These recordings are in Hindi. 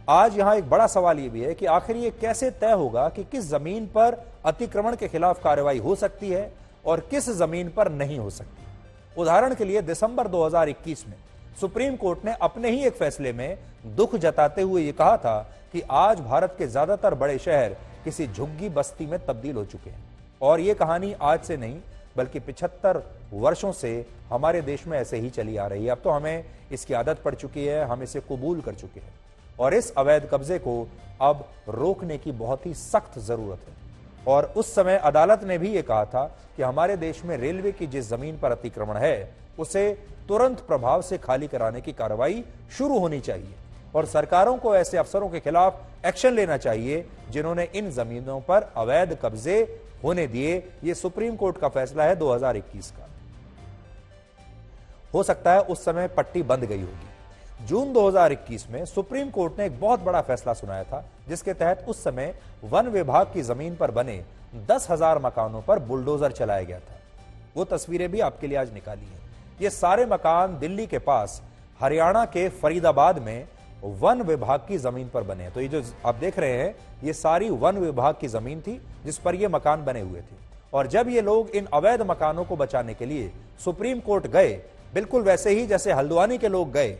आज यहां एक बड़ा सवाल यह भी है कि आखिर ये कैसे तय होगा कि किस जमीन पर अतिक्रमण के खिलाफ कार्रवाई हो सकती है और किस जमीन पर नहीं हो सकती। उदाहरण के लिए दिसंबर 2021 में सुप्रीम कोर्ट ने अपने ही एक फैसले में दुख जताते हुए यह कहा था कि आज भारत के ज्यादातर बड़े शहर किसी झुग्गी बस्ती में तब्दील हो चुके हैं। और यह कहानी आज से नहीं बल्कि 75 वर्षों से हमारे देश में ऐसे ही चली आ रही है। अब तो हमें इसकी आदत पड़ चुकी है, हम इसे कबूल कर चुके हैं और इस अवैध कब्जे को अब रोकने की बहुत ही सख्त जरूरत है। और उस समय अदालत ने भी यह कहा था कि हमारे देश में रेलवे की जिस जमीन पर अतिक्रमण है उसे तुरंत प्रभाव से खाली कराने की कार्रवाई शुरू होनी चाहिए और सरकारों को ऐसे अफसरों के खिलाफ एक्शन लेना चाहिए जिन्होंने इन जमीनों पर अवैध कब्जे होने दिए। यह सुप्रीम कोर्ट का फैसला है 2021 का। हो सकता है उस समय पट्टी बंद गई होगी। जून 2021 में सुप्रीम कोर्ट ने एक बहुत बड़ा फैसला सुनाया था जिसके तहत उस समय वन विभाग की जमीन पर बने 10,000 मकानों पर बुलडोजर चलाया गया था। वो तस्वीरें भी आपके लिए आज निकाली हैं। ये सारे मकान दिल्ली के पास हरियाणा के फरीदाबाद में वन विभाग की जमीन पर बने। तो ये जो आप देख रहे हैं ये सारी वन विभाग की जमीन थी जिस पर ये मकान बने हुए थे। और जब ये लोग इन अवैध मकानों को बचाने के लिए सुप्रीम कोर्ट गए, बिल्कुल वैसे ही जैसे हल्द्वानी के लोग गए,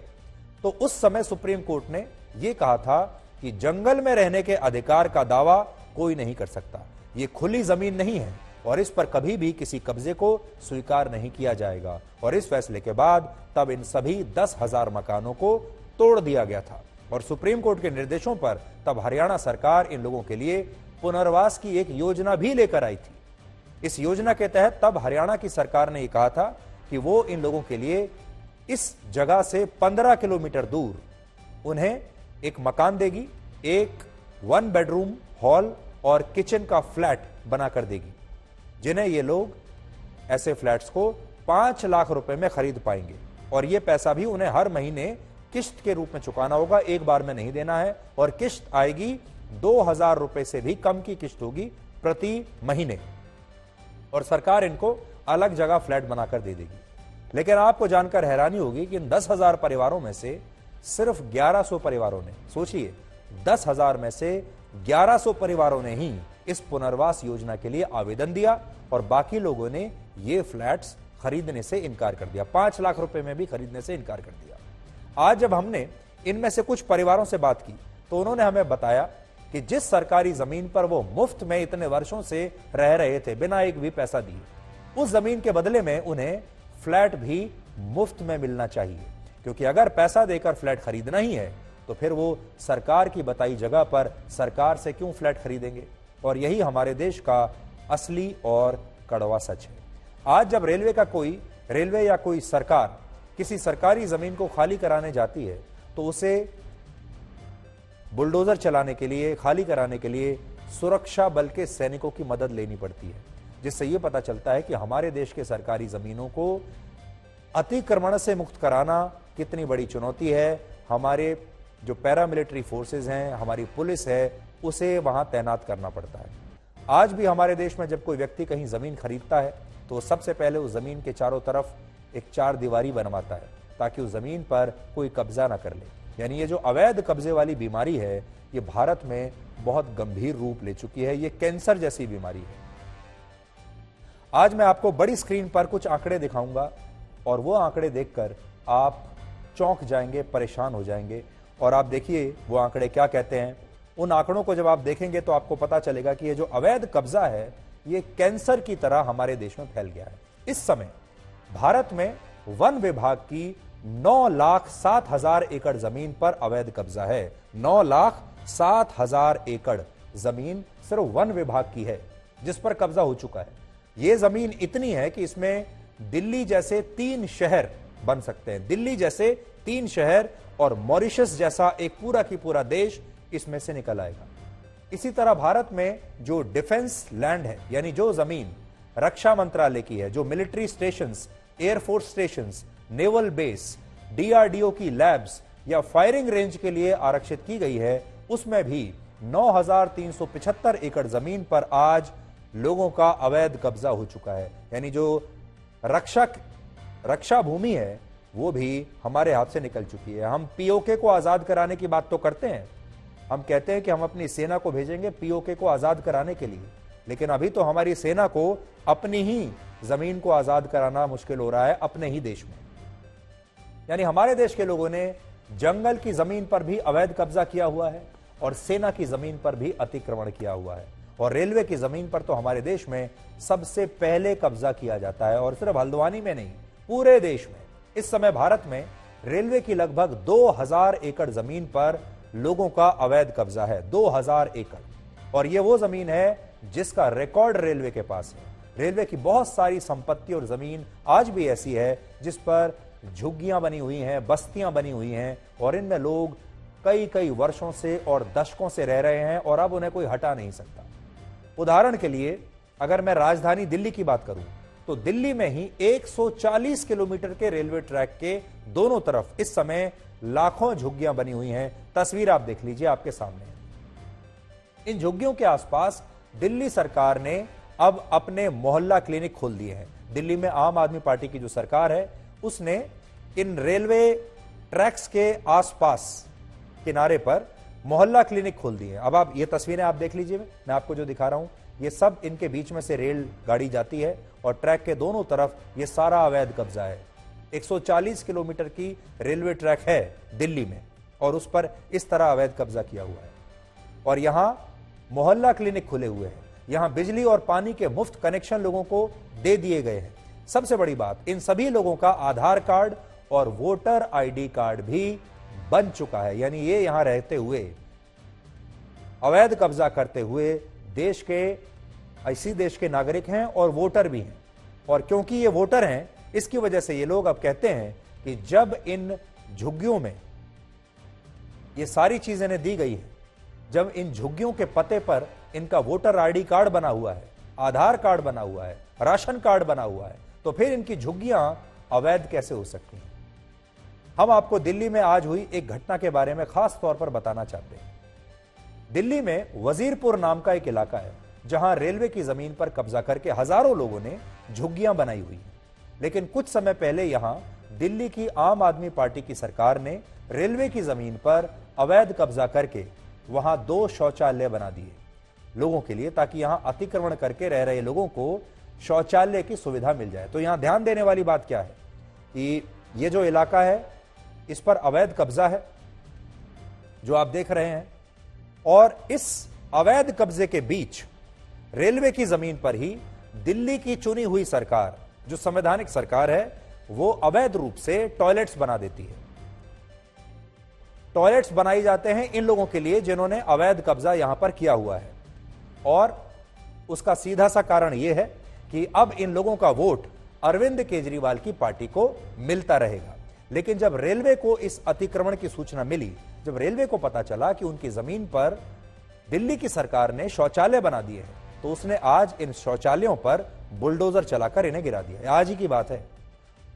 तो उस समय सुप्रीम कोर्ट ने यह कहा था कि जंगल में रहने के अधिकार का दावा कोई नहीं कर सकता। ये खुली जमीन नहीं है और इस पर कभी भी किसी कब्जे को स्वीकार नहीं किया जाएगा। और इस फैसले के बाद तब इन सभी 10,000 मकानों को तोड़ दिया गया था और सुप्रीम कोर्ट के निर्देशों पर तब हरियाणा सरकार इन लोगों के लिए पुनर्वास की एक योजना भी लेकर आई थी। इस योजना के तहत तब हरियाणा की सरकार ने यह कहा था कि वो इन लोगों के लिए इस जगह से 15 किलोमीटर दूर उन्हें एक मकान देगी, एक 1 बेडरूम हॉल और किचन का फ्लैट बनाकर देगी, जिन्हें ये लोग ऐसे फ्लैट्स को 5 लाख रुपए में खरीद पाएंगे। और यह पैसा भी उन्हें हर महीने किस्त के रूप में चुकाना होगा, एक बार में नहीं देना है। और किस्त आएगी 2,000 रुपए से भी कम की किस्त होगी प्रति महीने और सरकार इनको अलग जगह फ्लैट बनाकर दे देगी। लेकिन आपको जानकर हैरानी होगी कि इन 10,000 परिवारों में से सिर्फ 1100 परिवारों ने, सोचिए 10,000 में से 1100 परिवारों ने ही इस पुनर्वास योजना के लिए आवेदन दिया और बाकी लोगों ने ये फ्लैट्स खरीदने से इनकार कर दिया, 5 लाख रुपए में भी खरीदने से इनकार कर दिया। आज जब हमने इनमें से कुछ परिवारों से बात की तो उन्होंने हमें बताया कि जिस सरकारी जमीन पर वो मुफ्त में इतने वर्षों से रह रहे थे बिना एक भी पैसा दिए, उस जमीन के बदले में उन्हें फ्लैट भी मुफ्त में मिलना चाहिए। क्योंकि अगर पैसा देकर फ्लैट खरीदना ही है तो फिर वो सरकार की बताई जगह पर सरकार से क्यों फ्लैट खरीदेंगे। और यही हमारे देश का असली और कड़वा सच है। आज जब रेलवे या कोई सरकार किसी सरकारी जमीन को खाली कराने जाती है तो उसे बुलडोजर चलाने के लिए, खाली कराने के लिए सुरक्षा बल के सैनिकों की मदद लेनी पड़ती है, जिससे यह पता चलता है कि हमारे देश के सरकारी जमीनों को अतिक्रमण से मुक्त कराना कितनी बड़ी चुनौती है। हमारे जो पैरामिलिट्री फोर्सेस हैं, हमारी पुलिस है, उसे वहां तैनात करना पड़ता है। आज भी हमारे देश में जब कोई व्यक्ति कहीं जमीन खरीदता है तो सबसे पहले उस जमीन के चारों तरफ एक 4 दीवारी बनवाता है ताकि उस जमीन पर कोई कब्जा ना कर ले। यानी ये जो अवैध कब्जे वाली बीमारी है ये भारत में बहुत गंभीर रूप ले चुकी है। ये कैंसर जैसी बीमारी है। आज मैं आपको बड़ी स्क्रीन पर कुछ आंकड़े दिखाऊंगा और वो आंकड़े देखकर आप चौंक जाएंगे, परेशान हो जाएंगे। और आप देखिए वो आंकड़े क्या कहते हैं। उन आंकड़ों को जब आप देखेंगे तो आपको पता चलेगा कि ये जो अवैध कब्जा है ये कैंसर की तरह हमारे देश में फैल गया है। इस समय भारत में वन विभाग की 9,07,000 एकड़ जमीन पर अवैध कब्जा है। 9,07,000 एकड़ जमीन सिर्फ वन विभाग की है जिस पर कब्जा हो चुका है। यह जमीन इतनी है कि इसमें दिल्ली जैसे 3 शहर बन सकते हैं। दिल्ली जैसे 3 शहर और मॉरिशस जैसा एक पूरा की पूरा देश इसमें से निकल आएगा। इसी तरह भारत में जो डिफेंस लैंड है, यानी जो जमीन रक्षा मंत्रालय की है, जो military stations, air force stations, naval base, DRDO की लैब्स या फायरिंग रेंज के लिए आरक्षित की गई है, उसमें भी 9,375 एकड़ जमीन पर आज लोगों का अवैध कब्जा हो चुका है। यानी जो रक्षा भूमि है वो भी हमारे हाथ से निकल चुकी है। हम पीओके को आजाद कराने की बात तो करते हैं, हम कहते हैं कि हम अपनी सेना को भेजेंगे पीओके को आजाद कराने के लिए, लेकिन अभी तो हमारी सेना को अपनी ही जमीन को आजाद कराना मुश्किल हो रहा है अपने ही देश में। यानी हमारे देश के लोगों ने जंगल की जमीन पर भी अवैध कब्जा किया हुआ है और सेना की जमीन पर भी अतिक्रमण किया हुआ है, और रेलवे की जमीन पर तो हमारे देश में सबसे पहले कब्जा किया जाता है, और सिर्फ हल्द्वानी में नहीं, पूरे देश में इस समय भारत में रेलवे की लगभग 2000 एकड़ जमीन पर लोगों का अवैध कब्जा है। 2000 एकड़, और यह वो जमीन है जिसका रिकॉर्ड रेलवे के पास है। रेलवे की बहुत सारी संपत्ति और जमीन आज भी ऐसी है जिस पर झुग्गियां बनी हुई हैं, बस्तियां बनी हुई हैं, और इनमें लोग कई कई वर्षों से और दशकों से रह रहे हैं, और अब उन्हें कोई हटा नहीं सकता। उदाहरण के लिए अगर मैं राजधानी दिल्ली की बात करूं तो दिल्ली में ही 140 किलोमीटर के रेलवे ट्रैक के दोनों तरफ इस समय लाखों झुग्गियां बनी हुई हैं। तस्वीर आप देख लीजिए, आपके सामने। इन झुग्गियों के आसपास दिल्ली सरकार ने अब अपने मोहल्ला क्लिनिक खोल दिए हैं। दिल्ली में आम आदमी पार्टी की जो सरकार है उसने इन रेलवे ट्रैक्स के आसपास किनारे पर मोहल्ला क्लिनिक खोल दिए हैं। अब आप ये तस्वीरें आप देख लीजिए, मैं आपको जो दिखा रहा हूं, ये सब इनके बीच में से रेल गाड़ी जाती है, और ट्रैक के दोनों तरफ ये सारा अवैध कब्जा है। 140 किलोमीटर की रेलवे ट्रैक है दिल्ली में, और उस पर इस तरह अवैध कब्जा किया हुआ है। और यहां मोहल्ला क्लिनिक खुले हुए हैं, यहां बिजली और पानी के मुफ्त कनेक्शन लोगों को दे दिए गए हैं। सबसे बड़ी बात, इन सभी लोगों का आधार कार्ड और वोटर आईडी कार्ड भी बन चुका है। यानी ये यहां रहते हुए, अवैध कब्जा करते हुए देश के नागरिक हैं और वोटर भी हैं। और क्योंकि ये वोटर हैं, इसकी वजह से ये लोग अब कहते हैं कि जब इन झुग्गियों में ये सारी चीजें इन्हें दी गई है, जब इन झुग्गियों के पते पर इनका वोटर आईडी कार्ड बना हुआ है, आधार कार्ड बना हुआ है, राशन कार्ड बना हुआ है, तो फिर इनकी झुग्गियां अवैध कैसे हो सकती हैं? हम आपको दिल्ली में आज हुई एक घटना के बारे में खास तौर पर बताना चाहते हैं। दिल्ली में वजीरपुर नाम का एक इलाका है जहां रेलवे की जमीन पर कब्जा करके हजारों लोगों ने झुग्गियां बनाई हुई हैं। लेकिन कुछ समय पहले यहां दिल्ली की आम आदमी पार्टी की सरकार ने रेलवे की जमीन पर अवैध कब्जा करके वहां 2 शौचालय बना दिए लोगों के लिए, ताकि यहां अतिक्रमण करके रह रहे लोगों को शौचालय की सुविधा मिल जाए। तो यहां ध्यान देने वाली बात क्या है कि ये जो इलाका है इस पर अवैध कब्जा है जो आप देख रहे हैं, और इस अवैध कब्जे के बीच रेलवे की जमीन पर ही दिल्ली की चुनी हुई सरकार, जो संवैधानिक सरकार है, वो अवैध रूप से टॉयलेट्स बना देती है। टॉयलेट्स बनाई जाते हैं इन लोगों के लिए जिन्होंने अवैध कब्जा यहां पर किया हुआ है, और उसका सीधा सा कारण यह है कि अब इन लोगों का वोट अरविंद केजरीवाल की पार्टी को मिलता रहेगा। लेकिन जब रेलवे को इस अतिक्रमण की सूचना मिली, जब रेलवे को पता चला कि उनकी जमीन पर दिल्ली की सरकार ने शौचालय बना दिए हैं, तो उसने आज इन शौचालयों पर बुलडोजर चलाकर इन्हें गिरा दिया। आज ही की बात है।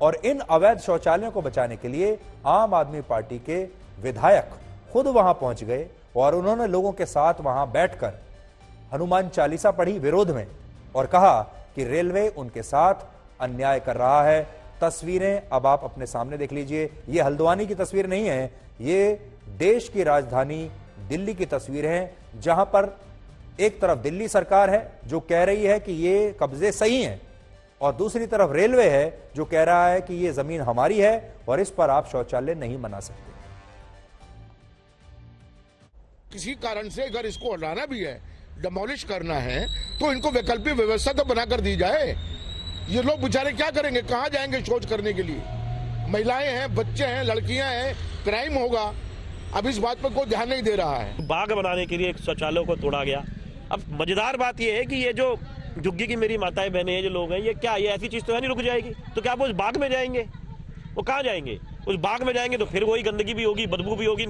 और इन अवैध शौचालयों को बचाने के लिए आम आदमी पार्टी के विधायक खुद वहां पहुंच गए, और उन्होंने लोगों के साथ वहां बैठकर हनुमान चालीसा पढ़ी विरोध में, और कहा कि रेलवे उनके साथ अन्याय कर रहा है। तस्वीरें अब आप अपने सामने देख लीजिए, ये हल्द्वानी की तस्वीर नहीं है, ये देश की राजधानी दिल्ली की तस्वीर है, जहां पर एक तरफ दिल्ली सरकार है जो कह रही है कि ये कब्जे सही हैं, और दूसरी तरफ रेलवे है जो कह रहा है कि ये जमीन हमारी है और इस पर आप शौचालय नहीं बना सकते। किसी कारण से अगर इसको हटाना भी है, डिमोलिश करना है, तो इनको वैकल्पिक व्यवस्था तो बनाकर दी जाए। ये लोग बेचारे क्या करेंगे, कहां जाएंगे शौच करने के लिए? महिलाएं हैं, बच्चे हैं, लड़कियां हैं, क्राइम होगा। अब इस बात पर कोई ध्यान नहीं दे रहा है। बाग बनाने के लिए एक शौचालयों को तोड़ा गया। अब मजेदार बात यह है कि ये जो झुग्गी की मेरी माताएं बहनें हैं, जो लोग हैं, ये क्या, ये ऐसी चीज तो है नहीं रुक जाएगी? तो क्या वो उस बाग में जाएंगे? वो कहाँ जाएंगे? उस बाग में जाएंगे तो फिर वही गंदगी भी होगी, बदबू भी होगी,